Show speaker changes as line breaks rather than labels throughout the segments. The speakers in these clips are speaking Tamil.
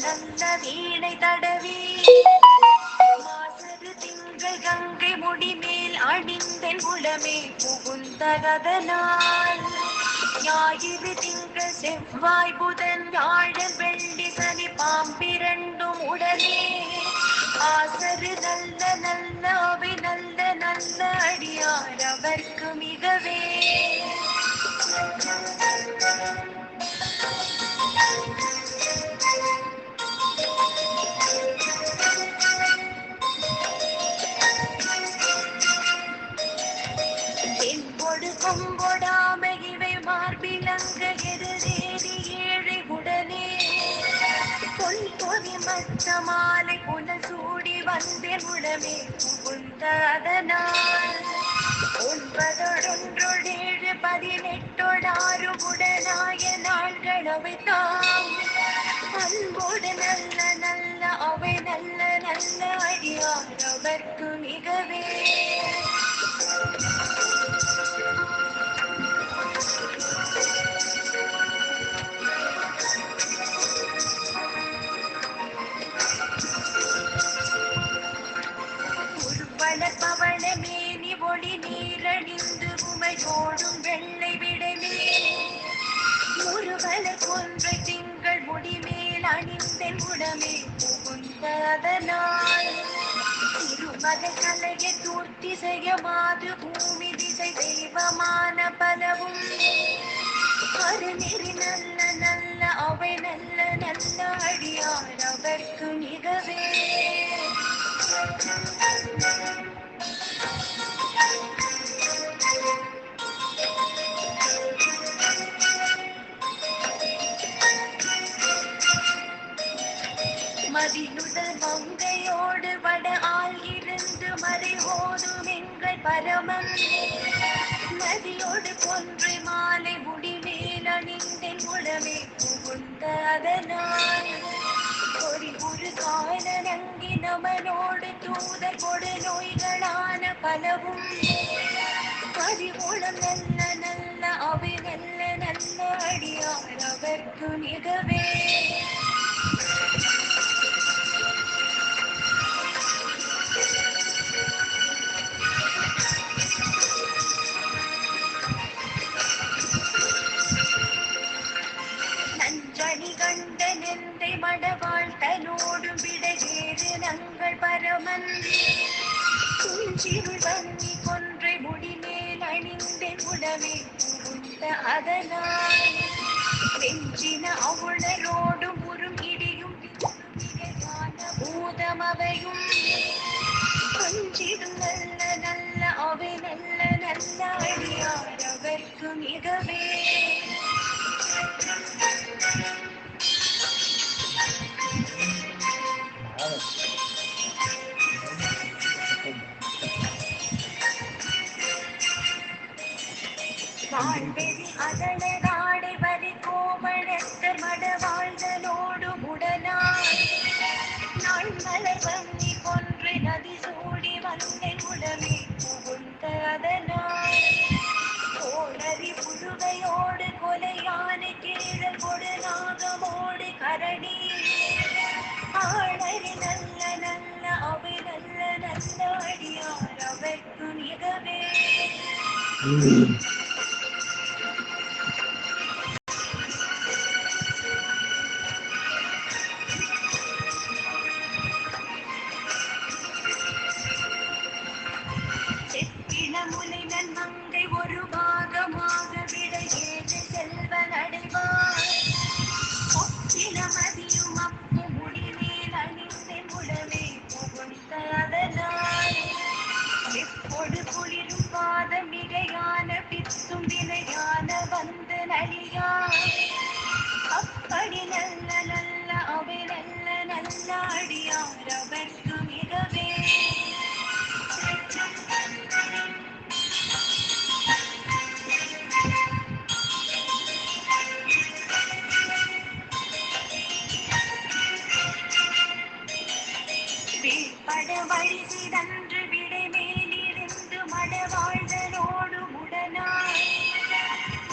நல்ல வீணை தடவி மாசரு திங்கள் கங்கை முடிமேல் அணிந்தன் உளமே புகுந்ததனால் ஞாயிறு திங்கள் செவ்வாய் புதன் வியாழன் வெள்ளி சனி பாம்பிரண்டும் உடனே ஆசரு நல்ல நல்ல அவை நல்ல நல்ல அடியார் அவர்க்கு மிகவே என்பொடு கொம்பொடாமை இவை மார்பிலங்க எதிரேறி ஏழை உடனே பொன் பொதி மச்ச மாலை புனல் சூடி வந்தேன் உடமே புகுந்த அதனால் 9 18 உடனாய நாள்கள் அவை தாம் அன்போடு நல்ல நல்ல அவை நல்ல நல்ல அடியார் அவர்க்கு மிகவே பவள மேனி ஒளி நீரணிந்து உமையோடும் வெள்ளை விடமே முருகலை கொன்றை திங்கள் முடிமேல் அணிந்தன் உடமே புகுந்ததனால் திருமலை கலையை தூர்த்தி செய்ய மாது பூமி திசை தெய்வமான பலவும் அருநெறி நல்ல நல்ல அவை நல்ல நல்ல அடியார் அவர்க்கு மிகவே மதியுடல் மங்கையோடு வட ஆள் இருந்து மறை ஓதும் எங்கள் பரமன் நதியோடு கொன்றை மாலை முடிமேல் அணிந்தன் உடமே புகுந்த அதனால் ஒரு ஒரு கால நங்கி நமனோடு தூதர் கொடு நோய்களான பலவும் அறிவுளம் நல்ல நல்ல அவை நல்ல நல்ல அடியார் அவர்க்கு மிகவே நஞ்சணி கண்ட நெந்தை மடவாள் தனோடும் விடையேறு நங்கள் பரமன் குஞ்சிருள் வன்னி கொன்றை முடிமேல் அணிந்தன் உடமே புகுந்த அதனால் வெஞ்சின அவுளரோடும் உறும் இடியும் மிகையான பூதமவையும் கொஞ்சிடும் நல்ல நல்ல அவை நல்ல நல்ல அடியார் அவர்க்கு மிகவே வாழ்வெறி அதனடாடை வரி கோமணத்தர் மடவாழ்தலோடு உடனாய் நாள் மலர் வன்னி கொன்றை நதி சூடி வந்தன் உடமே புகுந்த அதனால் கோளறி புழுவையோடு கொலையான கீழல் கொடு நாகமோடு கரணி ஆளறி நல்ல நல்ல அவை நல்ல நல்ல அடியார் அவர்க்கு மிகவே செப்பிளமுலை நன்மங்கை ஒரு பாகமாக விடையேறு செல்வ நடைவார் ஒப்பில மதியும் அப்பு முடிமேல் அணிந்தன் உடமே புகுந்த அதனால் எப்பொடு குளிரும் பாத மிகையான பித்தும் வினையான வந்து நலியா அப்படி நல்ல நல்ல அவை நல்ல நல்ல அடியார் அவர்க்கு மிகவே பட வழி சிதன்று விடை மேலிருந்து மடவாழ்தலோடு உடனாய்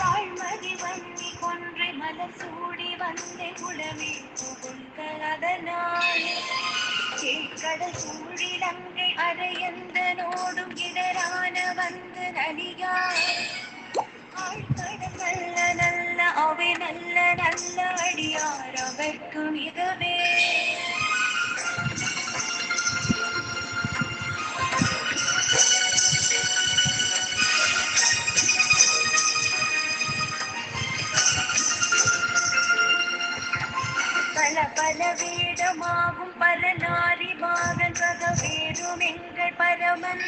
வாழ்மதி வன்னி கொன்றை மலர் சூடி வந்த குளமே புகுந்த கடல் சூழிலங்கை அரையந்தனோடும் இடரான வந்து நலியார் ஆழ்கடல் நல்ல நல்ல அவை நல்ல நல்ல அடியார் அவர்க்கு மிகவே பல பல வேடமாகும் பரநாரி பாகன் பகவேறும் எங்கள் பரமன்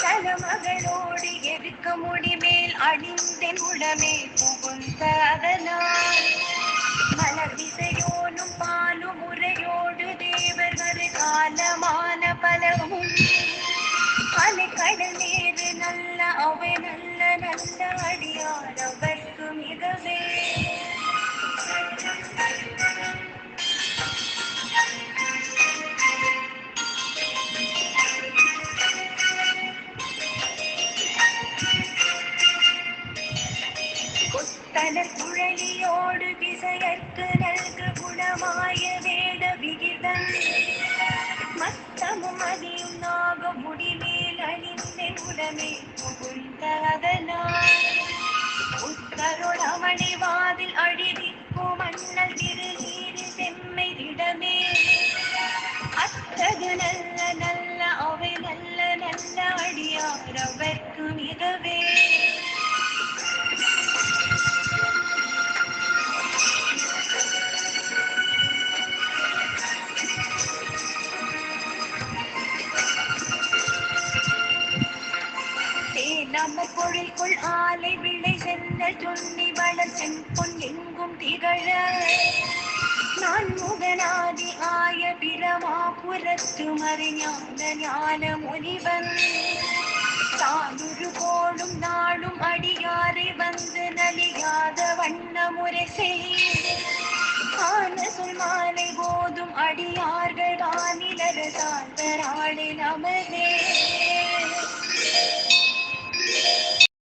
தலமகளோடு எதுக்க முடிமேல் அணிந்தென் உடமே புகுந்த அதனால் மலர் விசையோனும் பாலும் உரையோடு தேவர்கள் காலமான பலவும் அலை கடல் நேரு நல்ல அவை நல்ல நல்ல அடியார் அவர்க்கு மிகவே கொத்தனர் குழலியோடு விசையற்கு நல்கு குணமாய வேட விகிதன் மத்தமும் அதியும் நாக முடிமேல் அணிந்தென் உடமே புகுந்த அதனால் உத்தருளமணி வாதில் அழிவிக்கும் மன்னல் திருநீரி செம்மை திடமே அத்தகு நல்ல நல்ல அவை நல்ல நல்ல அடியார் அவர்க்கு மிகவே நம்ம பொழில்குள் ஆலை விளை சென்ற துண்ணி வளர் செம்பொன் எங்கும் திகழ நான் முகநாதி ஆய பிரமாபுரத்து மறிஞான ஞான முனிவன் தானுரு கோளும் நாளும் அடியாரை வந்து நலியாத வண்ண முறை செய் ஆன சொல் மாலை போதும் அடியார்கள் வானிலர் சார்ந்தராளி நமதே